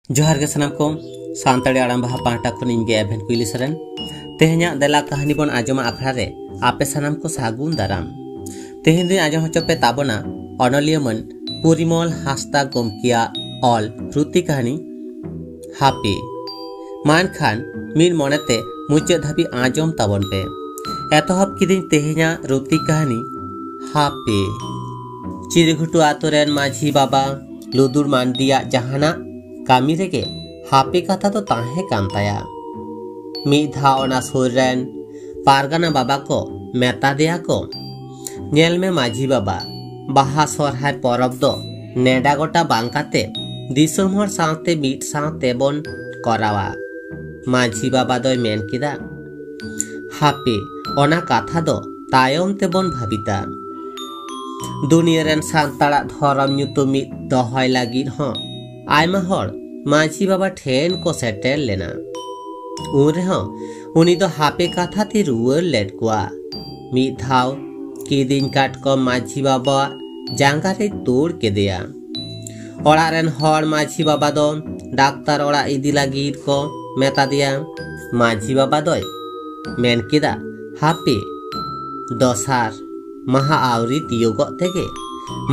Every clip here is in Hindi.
जोहार गे सनाम को सानताड़ी आड़ाम बाहा पाहटा खन इनगे एभेन कुइली सरेन तेहेन्या देला कहानी बन आजमा आखड़ा रे आपे सनाम को सागुन दाराम तेहेन दिन आजम हचो पे ताबना अनलिया मन परिमल हास्ता गमकिया ऑल रुति कहानी हापी मान खान मीन मनेते मुचाद धाबी आजम ताबन पे एतहब किदिन तेहेन्या रुति कहानी हापी चिरघुटू आतोरेन माझी बाबा लुदुर मानदिया जहाना कामी रेगे हापी कथा तो ताहे कान ताया मिद धाव ओना सुर रेन पारगाना बाबा को मेता दिया को नेल में माझी बाबा बाहा सोरहाय परब दो नेडा गोटा बांकाते दिसोम हर सावते मिट सावते बन करावा माझी बाबा दोय मेन किदा हापी ओना कथा दो तायम ते बन भाबिता दुनिया रेन सांताड़ा धरम ᱧᱩᱛᱩᱢ मिद दहय लागिद हो आयमा हर माझी बाबा ठेन को सेटेल लेना उन रेहो उनी दो हापे कथा ती रुवर लेट कुआ मिद धाव किदिन काट को माझी बाबा जांगा रे तोड़ के दिया ओड़ा रेन हर माझी बाबा दो डाक्तार ओड़ा इदी लागिद को मेता दिया माझी बाबा दोय मेन किदा हापे दोसार महा आवरी तियोगो तेगे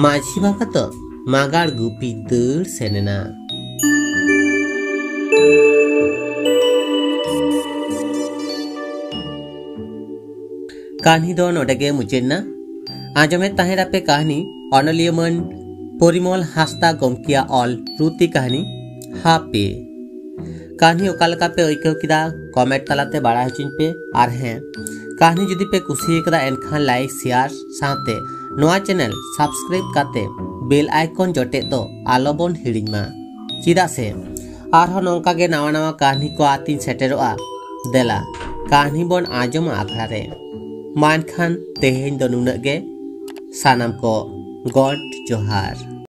माझी बाबा तो मागाड़ गुपी दर सेनेना कहानी दो नोडेगे मुचेना आजमे ताहेरा पे कहानी अनलिया मन परिमल हास्ता गमकिया ऑल रुति कहानी हापी कहानी ओकालका पे ओइको किदा कमेंट तलाते बाड़ा हचिन पे आर हैं कहानी जुदी पे कुसी कदा एनखान लाइक शेयर साथे नोआ चैनल सब्सक्राइब काते बेल आइकन जोटे दो आलोबन हिड़िमा चिदा से आरहो नोंका गे नवा नवा कहानी को आतीन सेटेरोआ देला कहानी बन आजम आखड़ा रे मान खान तेहेन दो नुनगे सानाम को गॉड जोहार।